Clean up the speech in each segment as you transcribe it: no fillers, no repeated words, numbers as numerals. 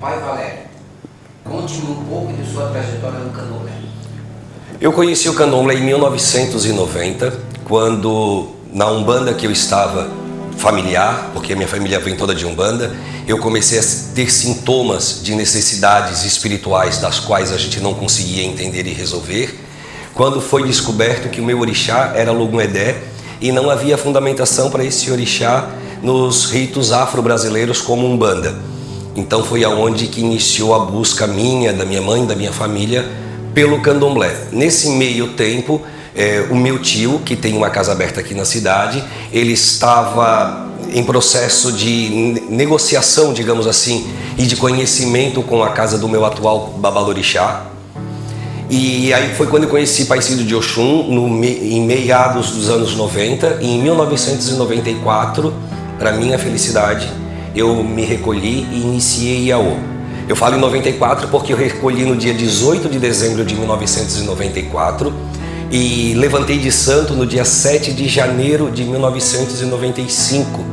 Pai Valério, conte-me um pouco de sua trajetória no candomblé. Eu conheci o candomblé em 1990, quando na Umbanda que eu estava familiar, porque a minha família vem toda de Umbanda, eu comecei a ter sintomas de necessidades espirituais das quais a gente não conseguia entender e resolver, quando foi descoberto que o meu orixá era Logum Edé e não havia fundamentação para esse orixá nos ritos afro-brasileiros como Umbanda. Então foi aonde que iniciou a busca minha, da minha mãe, da minha família, pelo candomblé. Nesse meio tempo, o meu tio, que tem uma casa aberta aqui na cidade, ele estava em processo de negociação, digamos assim, e de conhecimento com a casa do meu atual babalorixá. E aí foi quando eu conheci Paincido de Oxum, em meados dos anos 90, e em 1994, para minha felicidade, eu me recolhi e iniciei Iaô. Eu falo em 94 porque eu recolhi no dia 18 de dezembro de 1994 e levantei de santo no dia 7 de janeiro de 1995.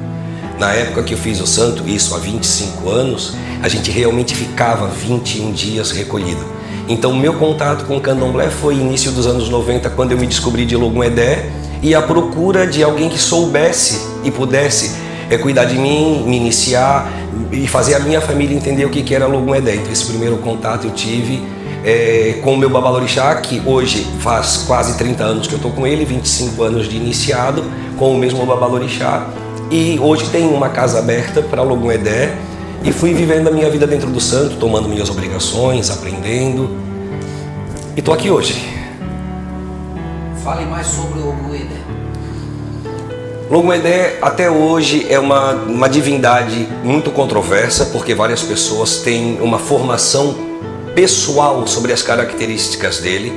Na época que eu fiz o santo, isso há 25 anos, a gente realmente ficava 21 dias recolhido. Então meu contato com o candomblé foi início dos anos 90, quando eu me descobri de Logum Edé e a procura de alguém que soubesse e pudesse cuidar de mim, me iniciar e fazer a minha família entender o que era Logum Edé. Então esse primeiro contato eu tive com o meu babalorixá, que hoje faz quase 30 anos que eu estou com ele, 25 anos de iniciado com o mesmo babalorixá, e hoje tenho uma casa aberta para Logum Edé e fui vivendo a minha vida dentro do santo, tomando minhas obrigações, aprendendo, e estou aqui hoje. Fale mais sobre o Logum Edé. Logum Edé até hoje é uma divindade muito controversa, porque várias pessoas têm uma formação pessoal sobre as características dele,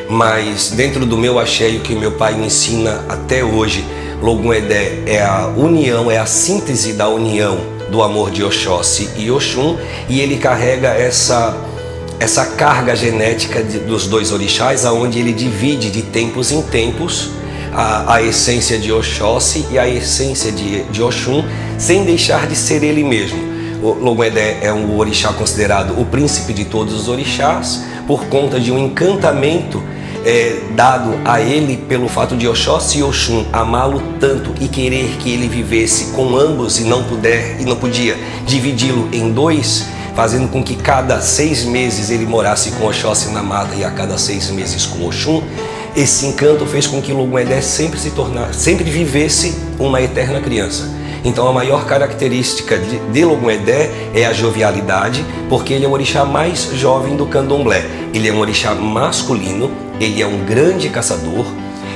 mas dentro do meu axé, o que meu pai me ensina até hoje, Logum Edé é a união, é a síntese da união do amor de Oxóssi e Oxum, e ele carrega essa carga genética dos dois orixás, aonde ele divide de tempos em tempos a essência de Oxóssi e a essência de Oxum, sem deixar de ser ele mesmo. O Logum Edé é um orixá considerado o príncipe de todos os orixás, por conta de um encantamento dado a ele pelo fato de Oxóssi e Oxum amá-lo tanto e querer que ele vivesse com ambos e não podia dividi-lo em dois, fazendo com que cada 6 meses ele morasse com Oxóssi na mata e a cada 6 meses com Oxum. Esse encanto fez com que Logum Edé sempre vivesse uma eterna criança. Então a maior característica de Logum Edé é a jovialidade, porque ele é o orixá mais jovem do candomblé. Ele é um orixá masculino, ele é um grande caçador,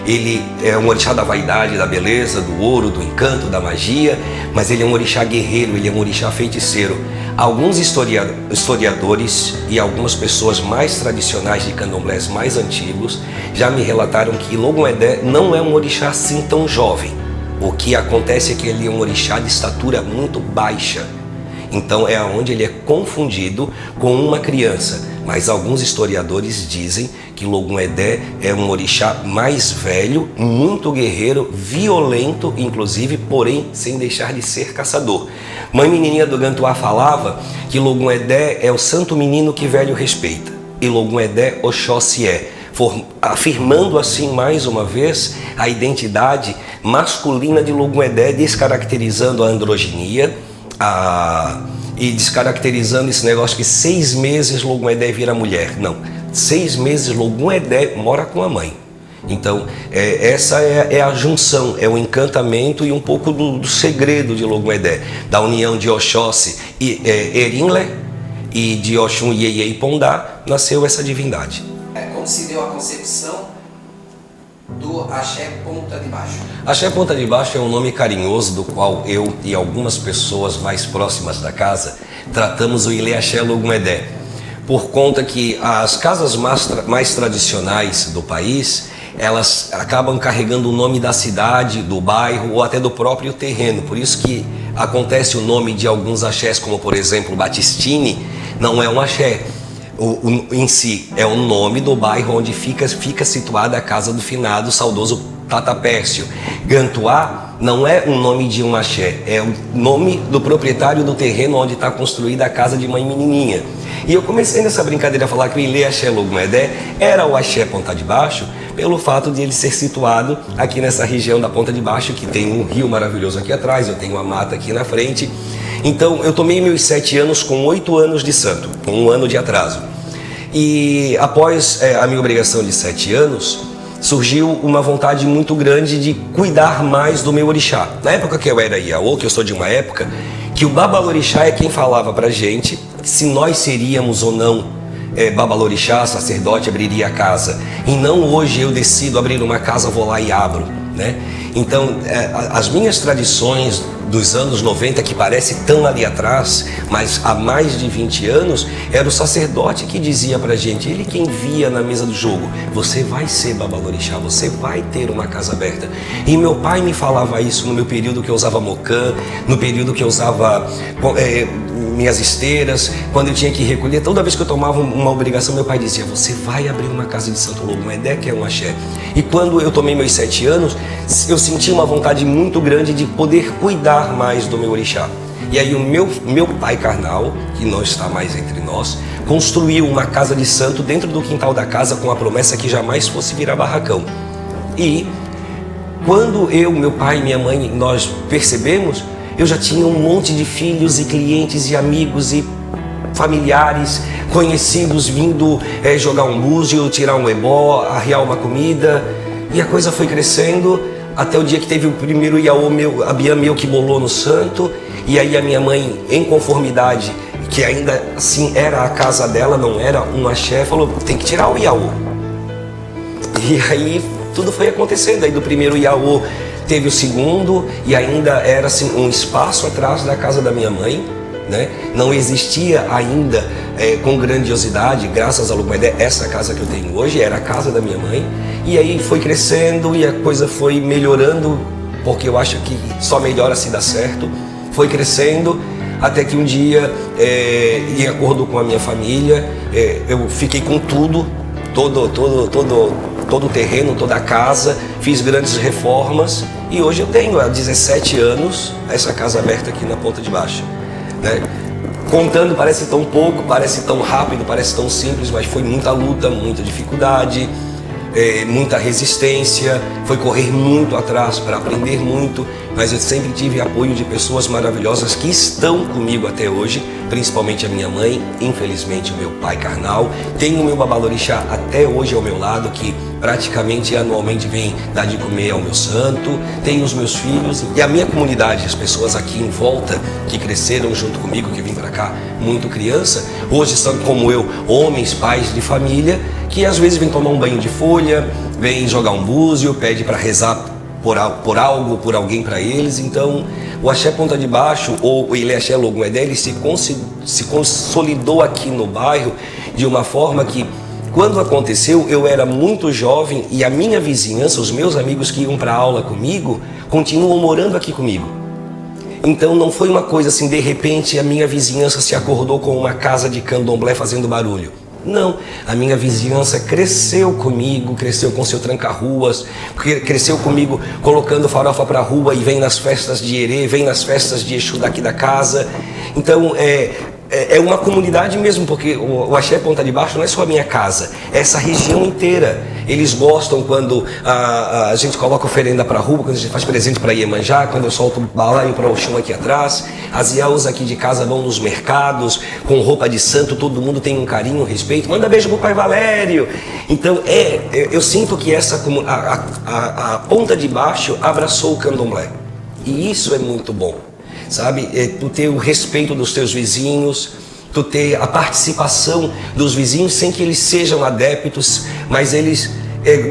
ele é um orixá da vaidade, da beleza, do ouro, do encanto, da magia, mas ele é um orixá guerreiro, ele é um orixá feiticeiro. Alguns historiadores e algumas pessoas mais tradicionais de candomblés mais antigos já me relataram que Logum Edé não é um orixá assim tão jovem. O que acontece é que ele é um orixá de estatura muito baixa. Então é onde ele é confundido com uma criança. Mas alguns historiadores dizem que Logum Edé é um orixá mais velho, muito guerreiro, violento, inclusive, porém sem deixar de ser caçador. Mãe Menininha do Gantuá falava que Logum Edé é o santo menino que velho respeita. E Logum Edé Oxóssi é, afirmando assim mais uma vez a identidade masculina de Logum Edé, descaracterizando a androginia e descaracterizando esse negócio que 6 meses Logum Edé vira mulher. Não, 6 meses Logum Edé mora com a mãe. Então essa é a junção, é o encantamento e um pouco do segredo de Logum Edé, da união de Oxóssi e Erinlé e de Oxum Iê e Pondá, nasceu essa divindade. Como se deu a concepção do Axé Ponta de Baixo? Axé Ponta de Baixo é um nome carinhoso do qual eu e algumas pessoas mais próximas da casa tratamos o Ilê Axé Logum Edé, por conta que as casas mais tradicionais do país, elas acabam carregando o nome da cidade, do bairro ou até do próprio terreno. Por isso que acontece o nome de alguns axés, como por exemplo Batistini, não é um axé. Em si é o nome do bairro onde fica situada a casa do finado saudoso Tata Pércio. Gantuá não é o nome de um axé, é o nome do proprietário do terreno onde está construída a casa de mãe menininha. E eu comecei nessa brincadeira a falar que o Ilê Axé Logumedé era o axé Ponta de Baixo, pelo fato de ele ser situado aqui nessa região da Ponta de Baixo, que tem um rio maravilhoso aqui atrás, eu tenho uma mata aqui na frente. Então eu tomei meus 7 anos com 8 anos de santo, com 1 ano de atraso. E após a minha obrigação de 7 anos, surgiu uma vontade muito grande de cuidar mais do meu orixá. Na época que eu era Iaô, que eu sou de uma época, que o Babalorixá é quem falava pra gente se nós seríamos ou não Babalorixá, sacerdote, abriria a casa. E não hoje eu decido abrir uma casa, vou lá e abro, né? Então, as minhas tradições dos anos 90, que parece tão ali atrás, mas há mais de 20 anos, era o sacerdote que dizia pra gente, ele quem via na mesa do jogo, você vai ser Babalorixá, você vai ter uma casa aberta. E meu pai me falava isso no meu período que eu usava mocã, no período que eu usava minhas esteiras, quando eu tinha que recolher, toda vez que eu tomava uma obrigação, meu pai dizia, você vai abrir uma casa de Santo Logumedé, que é um axé. E quando eu tomei meus 7 anos, eu senti uma vontade muito grande de poder cuidar mais do meu orixá. E aí o meu pai carnal, que não está mais entre nós, construiu uma casa de santo dentro do quintal da casa com a promessa que jamais fosse virar barracão. E quando eu, meu pai e minha mãe, nós percebemos, eu já tinha um monte de filhos e clientes e amigos e familiares, conhecidos vindo jogar um búzio, tirar um ebó, arriar uma comida. E a coisa foi crescendo até o dia que teve o primeiro Iaô meu, a Bia meu que bolou no santo. E aí a minha mãe, em conformidade, que ainda assim era a casa dela, não era um axé, falou, tem que tirar o Iaô. E aí tudo foi acontecendo. Aí do primeiro Iaô teve o segundo e ainda era assim, um espaço atrás da casa da minha mãe, né? Não existia ainda com grandiosidade, graças a Logumedé, essa casa que eu tenho hoje era a casa da minha mãe. E aí foi crescendo e a coisa foi melhorando, porque eu acho que só melhora se dá certo. Foi crescendo até que um dia, em acordo com a minha família, eu fiquei com tudo, todo o terreno, toda a casa, fiz grandes reformas e hoje eu tenho há 17 anos essa casa aberta aqui na Ponta de Baixo, né? Contando parece tão pouco, parece tão rápido, parece tão simples, mas foi muita luta, muita dificuldade, muita resistência, foi correr muito atrás para aprender muito, mas eu sempre tive apoio de pessoas maravilhosas que estão comigo até hoje, principalmente a minha mãe, infelizmente o meu pai carnal. Tenho o meu Babalorixá até hoje ao meu lado, que praticamente anualmente vem dar de comer ao meu santo. Tenho os meus filhos e a minha comunidade, as pessoas aqui em volta que cresceram junto comigo, que vim para cá muito criança, hoje são como eu, homens, pais de família, que às vezes vêm tomar um banho de folha, vêm jogar um búzio, pede para rezar por algo, por alguém para eles. Então o axé Ponta de Baixo ou o Ilê Axé Logumedé, ele se consolidou aqui no bairro de uma forma que, quando aconteceu, eu era muito jovem e a minha vizinhança, os meus amigos que iam para aula comigo, continuam morando aqui comigo. Então não foi uma coisa assim, de repente a minha vizinhança se acordou com uma casa de candomblé fazendo barulho. Não, a minha vizinhança cresceu comigo, cresceu com seu tranca-ruas, cresceu comigo colocando farofa para a rua e vem nas festas de Herê, vem nas festas de Exu daqui da casa. Então é uma comunidade mesmo, porque o axé Ponta de Baixo não é só a minha casa, é essa região inteira. Eles gostam quando a gente coloca oferenda para a rua, quando a gente faz presente para Iemanjá, quando eu solto o balaio para o chão aqui atrás. As Iaús aqui de casa vão nos mercados com roupa de santo, todo mundo tem um carinho, um respeito. Manda beijo pro pai Valério. Então eu sinto que a Ponta de Baixo abraçou o candomblé. E isso é muito bom, sabe? Tu ter o respeito dos teus vizinhos, tu ter a participação dos vizinhos sem que eles sejam adeptos, mas eles,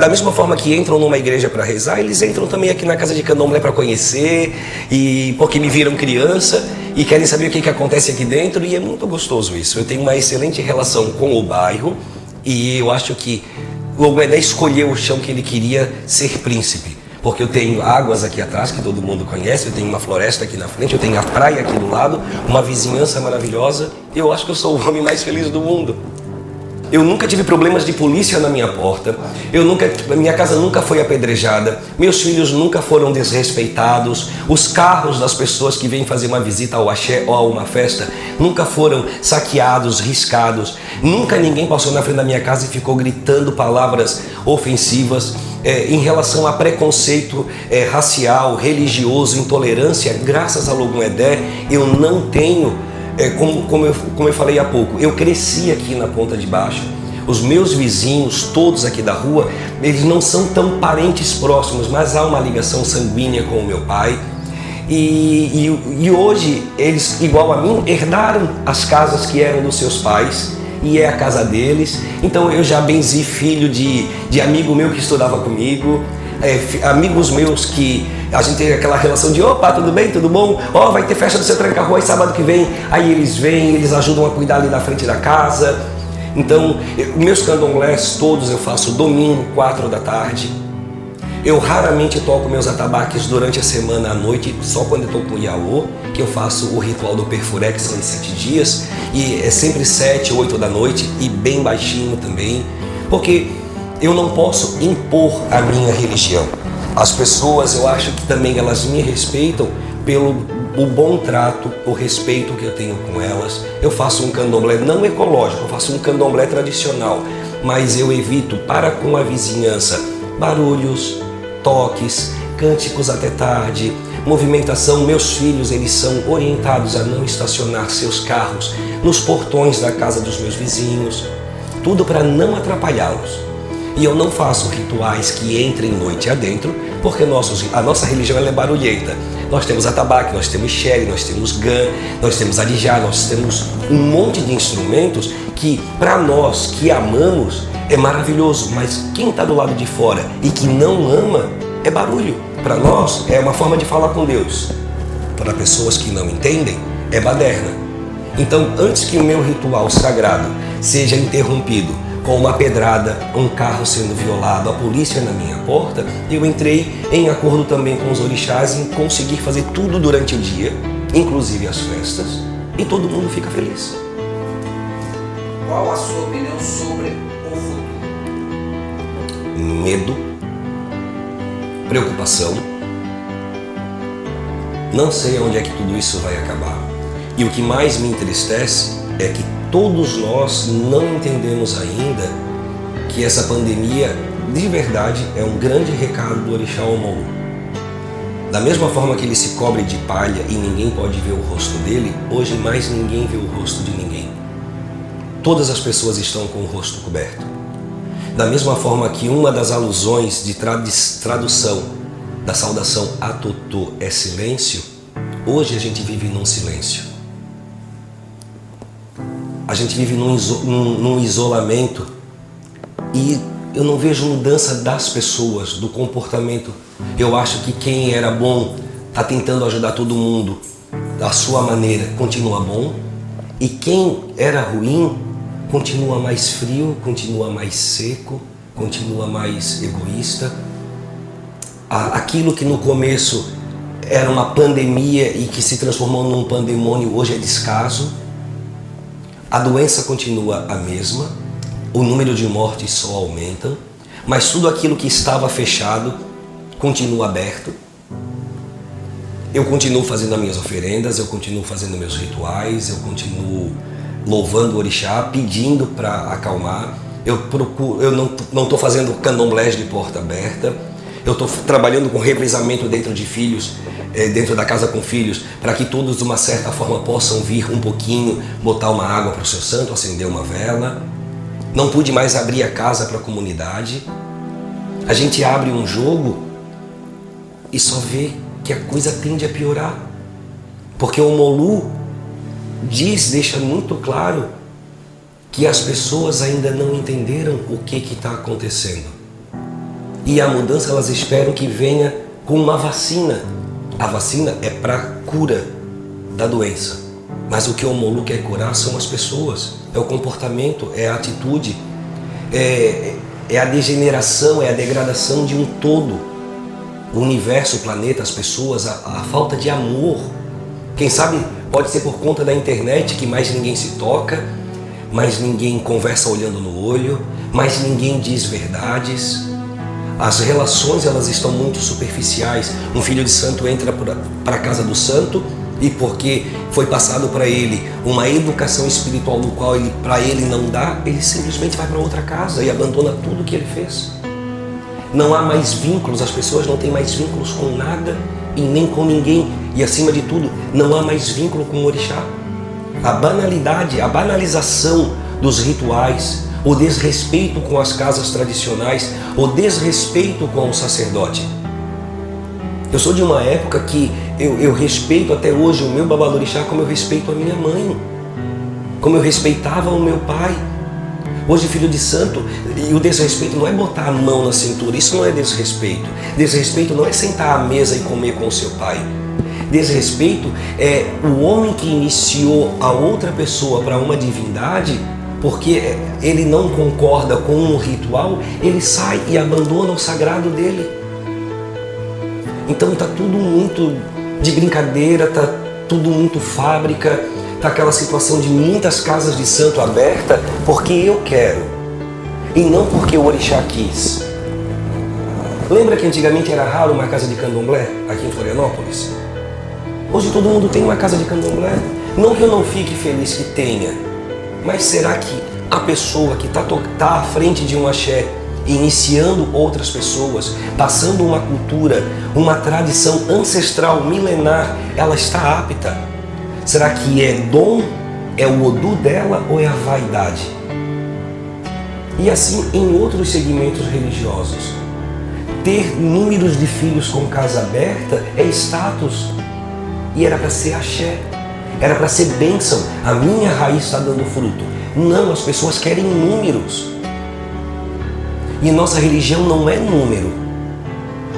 da mesma forma que entram numa igreja para rezar, eles entram também aqui na casa de candomblé para conhecer, e porque me viram criança e querem saber o que acontece aqui dentro, e é muito gostoso isso. Eu tenho uma excelente relação com o bairro e eu acho que o Logumedé escolheu o chão que ele queria ser príncipe. Porque eu tenho águas aqui atrás, que todo mundo conhece, eu tenho uma floresta aqui na frente, eu tenho a praia aqui do lado, uma vizinhança maravilhosa. Eu acho que eu sou o homem mais feliz do mundo. Eu nunca tive problemas de polícia na minha porta. Minha casa nunca foi apedrejada. Meus filhos nunca foram desrespeitados. Os carros das pessoas que vêm fazer uma visita ao axé ou a uma festa nunca foram saqueados, riscados. Nunca ninguém passou na frente da minha casa e ficou gritando palavras ofensivas. Em relação a preconceito racial, religioso, intolerância, graças a Logum Edé, eu não tenho, como eu falei há pouco, eu cresci aqui na Ponta de Baixo. Os meus vizinhos, todos aqui da rua, eles não são tão parentes próximos, mas há uma ligação sanguínea com o meu pai. E hoje, eles, igual a mim, herdaram as casas que eram dos seus pais. E é a casa deles. Então eu já benzi filho de amigo meu que estudava comigo, amigos meus que a gente tem aquela relação de opa, tudo bem, tudo bom? Ó, vai ter festa do seu tranca-rua sábado que vem. Aí eles vêm, eles ajudam a cuidar ali na frente da casa. Então, meus candomblés todos eu faço domingo, 4 da tarde. Eu raramente toco meus atabaques durante a semana à noite, só quando eu estou com o Iaô, que eu faço o ritual do perfuré, que são em 7 dias, e é sempre 7, 8 da noite, e bem baixinho também, porque eu não posso impor a minha religião. As pessoas, eu acho que também elas me respeitam pelo o bom trato, o respeito que eu tenho com elas. Eu faço um candomblé não ecológico, eu faço um candomblé tradicional, mas eu evito para com a vizinhança barulhos, toques, cânticos até tarde, movimentação. Meus filhos, eles são orientados a não estacionar seus carros nos portões da casa dos meus vizinhos, tudo para não atrapalhá-los. E eu não faço rituais que entrem noite adentro, porque a nossa religião ela é barulhenta. Nós temos atabaque, nós temos xere, nós temos gã, nós temos adijá, nós temos um monte de instrumentos que, para nós que amamos, é maravilhoso, mas quem está do lado de fora e que não ama, é barulho. Para nós, é uma forma de falar com Deus. Para pessoas que não entendem, é baderna. Então, antes que o meu ritual sagrado seja interrompido com uma pedrada, um carro sendo violado, a polícia na minha porta, eu entrei em acordo também com os orixás em conseguir fazer tudo durante o dia, inclusive as festas, e todo mundo fica feliz. Qual a sua opinião sobre o futuro? Medo, preocupação, não sei aonde é que tudo isso vai acabar. E o que mais me entristece é que todos nós não entendemos ainda que essa pandemia, de verdade, é um grande recado do Orixá Omolu. Da mesma forma que ele se cobre de palha e ninguém pode ver o rosto dele, hoje mais ninguém vê o rosto de ninguém. Todas as pessoas estão com o rosto coberto. Da mesma forma que uma das alusões de tradução da saudação Atotô é silêncio, hoje a gente vive num silêncio. A gente vive num isolamento e eu não vejo mudança das pessoas, do comportamento. Eu acho que quem era bom está tentando ajudar todo mundo da sua maneira, continua bom, e quem era ruim continua mais frio, continua mais seco, continua mais egoísta. Aquilo que no começo era uma pandemia e que se transformou num pandemônio, hoje é descaso. A doença continua a mesma, o número de mortes só aumenta, mas tudo aquilo que estava fechado continua aberto. Eu continuo fazendo as minhas oferendas, eu continuo fazendo meus rituais, eu continuo louvando o orixá, pedindo para acalmar. Eu não estou fazendo candomblés de porta aberta. Eu estou trabalhando com revezamento dentro de filhos, dentro da casa com filhos, para que todos de uma certa forma possam vir um pouquinho, botar uma água para o seu santo, acender uma vela. Não pude mais abrir a casa para a comunidade. A gente abre um jogo e só vê que a coisa tende a piorar. Porque o Omolu deixa muito claro que as pessoas ainda não entenderam o que está acontecendo. E a mudança elas esperam que venha com uma vacina. A vacina é para cura da doença. Mas o que o Omolu quer curar são as pessoas. É o comportamento, é a atitude, é a degeneração, é a degradação de um todo. O universo, o planeta, as pessoas, a falta de amor. Quem sabe pode ser por conta da internet que mais ninguém se toca, mas ninguém conversa olhando no olho, mas ninguém diz verdades. As relações, elas estão muito superficiais. Um filho de santo entra para a casa do santo e porque foi passado para ele uma educação espiritual no qual para ele não dá, ele simplesmente vai para outra casa e abandona tudo que ele fez. Não há mais vínculos, as pessoas não têm mais vínculos com nada e nem com ninguém. E acima de tudo, não há mais vínculo com o orixá. A banalidade, a banalização dos rituais, o desrespeito com as casas tradicionais, o desrespeito com o sacerdote. Eu sou de uma época que eu respeito até hoje o meu babalorixá como eu respeito a minha mãe, como eu respeitava o meu pai. Hoje, filho de santo, e o desrespeito não é botar a mão na cintura, isso não é desrespeito. Desrespeito não é sentar à mesa e comer com o seu pai. Desrespeito é o homem que iniciou a outra pessoa para uma divindade, porque ele não concorda com um ritual, ele sai e abandona o sagrado dele. Então tá tudo muito de brincadeira, tá tudo muito fábrica, tá aquela situação de muitas casas de santo aberta porque eu quero e não porque o orixá quis. Lembra que antigamente era raro uma casa de candomblé aqui em Florianópolis? Hoje todo mundo tem uma casa de candomblé. Não que eu não fique feliz que tenha, mas será que a pessoa que está à frente de um axé, iniciando outras pessoas, passando uma cultura, uma tradição ancestral, milenar, ela está apta? Será que é dom, é o odô dela ou é a vaidade? E assim em outros segmentos religiosos. Ter números de filhos com casa aberta é status. E era para ser axé, era para ser bênção. A minha raiz está dando fruto. Não, as pessoas querem números. E nossa religião não é número.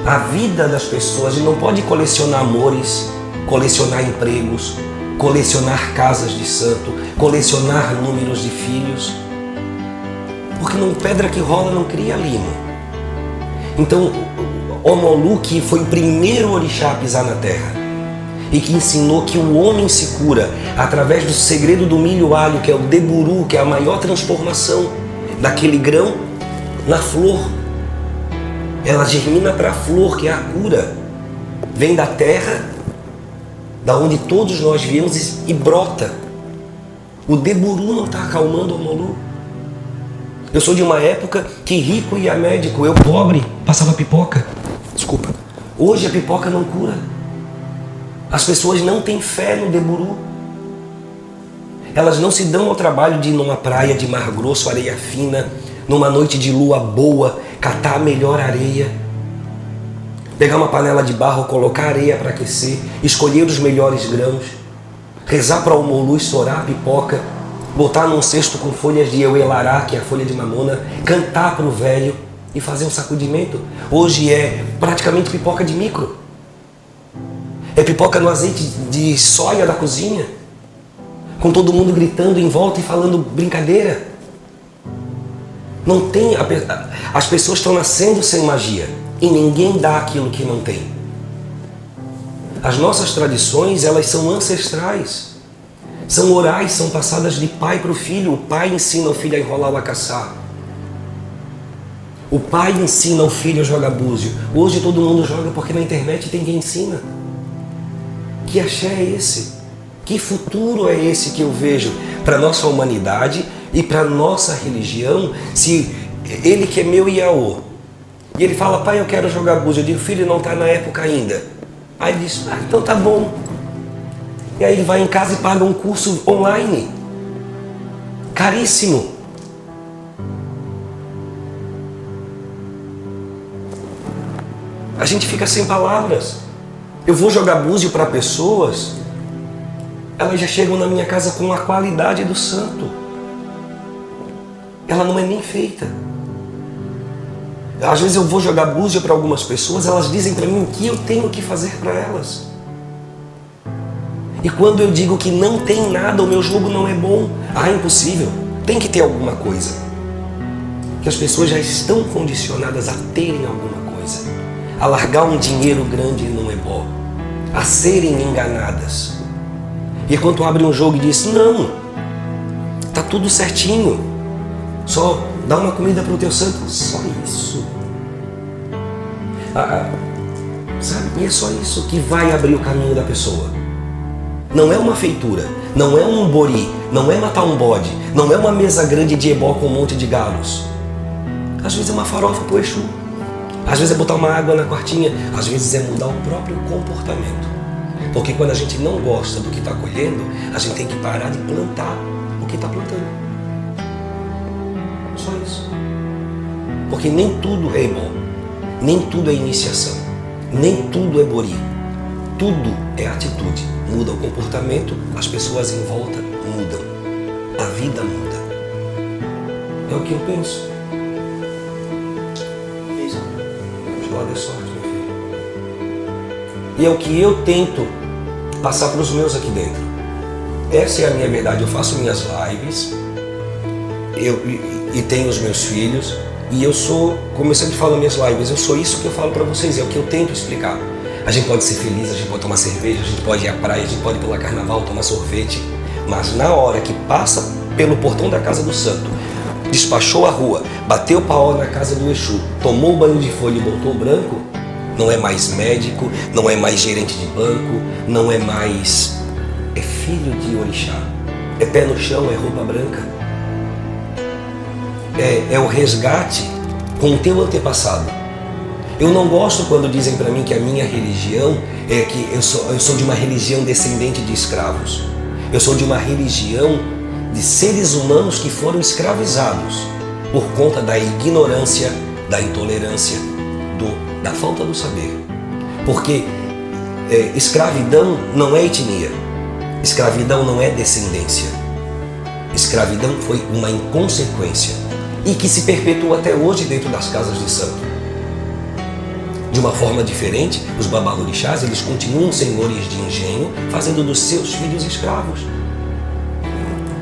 A vida das pessoas, a gente não pode colecionar amores, colecionar empregos, colecionar casas de santo, colecionar números de filhos. Porque não, pedra que rola não cria limo. Então, Omolu, que foi o primeiro orixá a pisar na terra, e que ensinou que o homem se cura através do segredo do milho alho, que é o deburu, que é a maior transformação daquele grão na flor. Ela germina para a flor, que é a cura. Vem da terra, da onde todos nós viemos e brota. O deburu não está acalmando o Omolu. Eu sou de uma época que rico ia médico, eu pobre passava pipoca. Desculpa. Hoje a pipoca não cura. As pessoas não têm fé no deburu. Elas não se dão ao trabalho de ir numa praia de mar grosso, areia fina, numa noite de lua boa, catar a melhor areia, pegar uma panela de barro, colocar areia para aquecer, escolher os melhores grãos, rezar para o Omolu estourar a pipoca, botar num cesto com folhas de euelará, que é a folha de mamona, cantar para o velho e fazer um sacudimento. Hoje é praticamente pipoca de micro. É pipoca no azeite de soja da cozinha, com todo mundo gritando em volta e falando brincadeira. Não tem, as pessoas estão nascendo sem magia e ninguém dá aquilo que não tem. As nossas tradições, elas são ancestrais, são orais, são passadas de pai para o filho. O pai ensina o filho a enrolar o acaçá. O pai ensina o filho a jogar búzio. Hoje todo mundo joga porque na internet tem quem ensina. Que axé é esse? Que futuro é esse que eu vejo para a nossa humanidade e para a nossa religião? Se ele que é meu Iaô, e ele fala, pai, eu quero jogar búzio. Eu digo, filho, não está na época ainda. Aí ele diz, então tá bom. E aí ele vai em casa e paga um curso online. Caríssimo. A gente fica sem palavras. Eu vou jogar búzio para pessoas, elas já chegam na minha casa com a qualidade do santo. Ela não é nem feita. Às vezes eu vou jogar búzio para algumas pessoas, elas dizem para mim o que eu tenho que fazer para elas. E quando eu digo que não tem nada, o meu jogo não é bom, impossível, tem que ter alguma coisa. Que as pessoas já estão condicionadas a terem alguma coisa. A largar um dinheiro grande não é bom, a serem enganadas. E quando abre um jogo e diz, não, tá tudo certinho. Só dá uma comida para o teu santo, só isso. Sabe? E é só isso que vai abrir o caminho da pessoa. Não é uma feitura, não é um bori, não é matar um bode, não é uma mesa grande de ebó com um monte de galos. Às vezes é uma farofa pro Exu, às vezes é botar uma água na quartinha, às vezes é mudar o próprio comportamento. Porque quando a gente não gosta do que está colhendo, a gente tem que parar de plantar o que está plantando. Só isso. Porque nem tudo é ebó, nem tudo é iniciação, nem tudo é bori. Tudo é atitude. Muda o comportamento, as pessoas em volta mudam. A vida muda. É o que eu penso. Gelada é sorte, meu filho. E é o que eu tento passar para os meus aqui dentro. Essa é a minha verdade. Eu faço minhas lives, e tenho os meus filhos, e eu sou, como eu sempre falo nas minhas lives, eu sou isso que eu falo para vocês, é o que eu tento explicar. A gente pode ser feliz, a gente pode tomar cerveja, a gente pode ir à praia, a gente pode ir pelo carnaval, tomar sorvete, mas na hora que passa pelo portão da casa do santo, despachou a rua, bateu o pau na casa do Exu, tomou o banho de folha e botou o branco, não é mais médico, não é mais gerente de banco, não é mais... é filho de orixá, é pé no chão, é roupa branca, é o resgate com o teu antepassado. Eu não gosto quando dizem para mim que a minha religião é que eu sou de uma religião descendente de escravos. Eu sou de uma religião de seres humanos que foram escravizados por conta da ignorância, da intolerância, da falta do saber. Porque escravidão não é etnia, escravidão não é descendência. Escravidão foi uma inconsequência e que se perpetua até hoje dentro das casas de santo. De uma forma diferente, os babalorixás, eles continuam senhores de engenho, fazendo dos seus filhos escravos.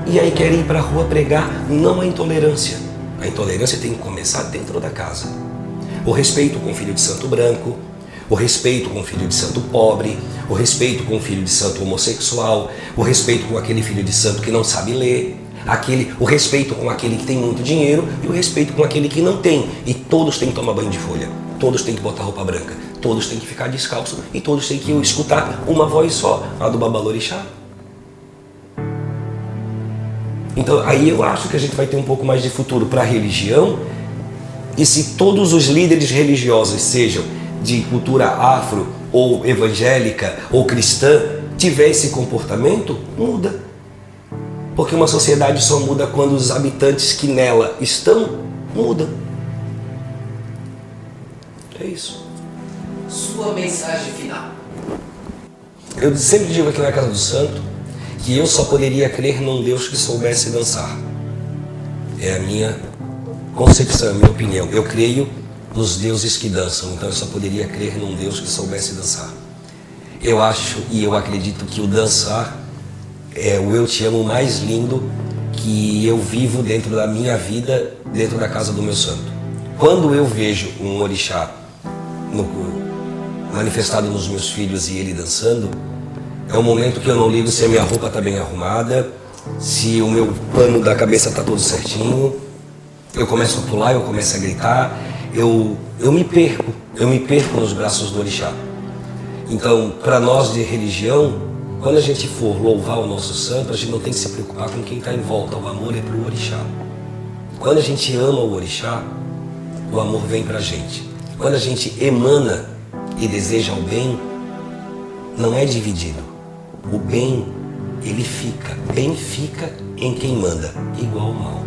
E aí querem ir para a rua pregar, não a intolerância. A intolerância tem que começar dentro da casa. O respeito com o filho de santo branco, o respeito com o filho de santo pobre, o respeito com o filho de santo homossexual, o respeito com aquele filho de santo que não sabe ler, o respeito com aquele que tem muito dinheiro e o respeito com aquele que não tem. E todos têm que tomar banho de folha. Todos têm que botar roupa branca, todos têm que ficar descalço e todos têm que escutar uma voz só, a do babalorixá. Então aí eu acho que a gente vai ter um pouco mais de futuro para a religião, e se todos os líderes religiosos, sejam de cultura afro ou evangélica ou cristã, tiver esse comportamento, muda. Porque uma sociedade só muda quando os habitantes que nela estão mudam. É isso. Sua mensagem final. Eu sempre digo aqui na Casa do Santo que eu só poderia crer num Deus que soubesse dançar. É a minha concepção, a minha opinião. Eu creio nos deuses que dançam, então eu só poderia crer num Deus que soubesse dançar. Eu acho e eu acredito que o dançar é o eu te amo mais lindo que eu vivo dentro da minha vida, dentro da casa do meu santo. Quando eu vejo um orixá manifestado nos meus filhos e ele dançando, é um momento que eu não ligo se a minha roupa está bem arrumada, se o meu pano da cabeça está todo certinho. Eu começo a pular, eu começo a gritar, eu me perco nos braços do orixá. Então, para nós de religião, quando a gente for louvar o nosso santo, a gente não tem que se preocupar com quem está em volta, o amor é para o orixá. Quando a gente ama o orixá, o amor vem para a gente. Quando a gente emana e deseja o bem, não é dividido. O bem, ele fica. Bem fica em quem manda, igual o mal.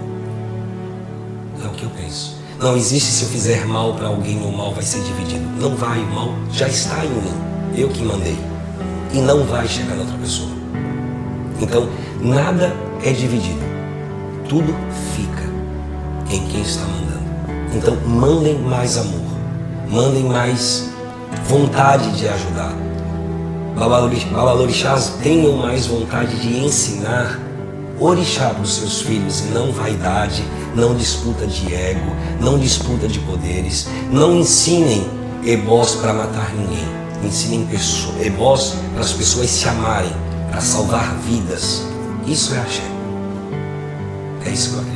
É o que eu penso. Não existe se eu fizer mal para alguém, o mal vai ser dividido. Não vai, o mal já está em mim. Eu que mandei. E não vai chegar na outra pessoa. Então, nada é dividido. Tudo fica em quem está mandando. Então, mandem mais amor. Mandem mais vontade de ajudar. Babalorixás, tenham mais vontade de ensinar orixá para os seus filhos, e não vaidade, não disputa de ego, não disputa de poderes. Não ensinem ebós para matar ninguém. Ensinem ebós para as pessoas se amarem, para salvar vidas. Isso é axé. É isso que eu acredito.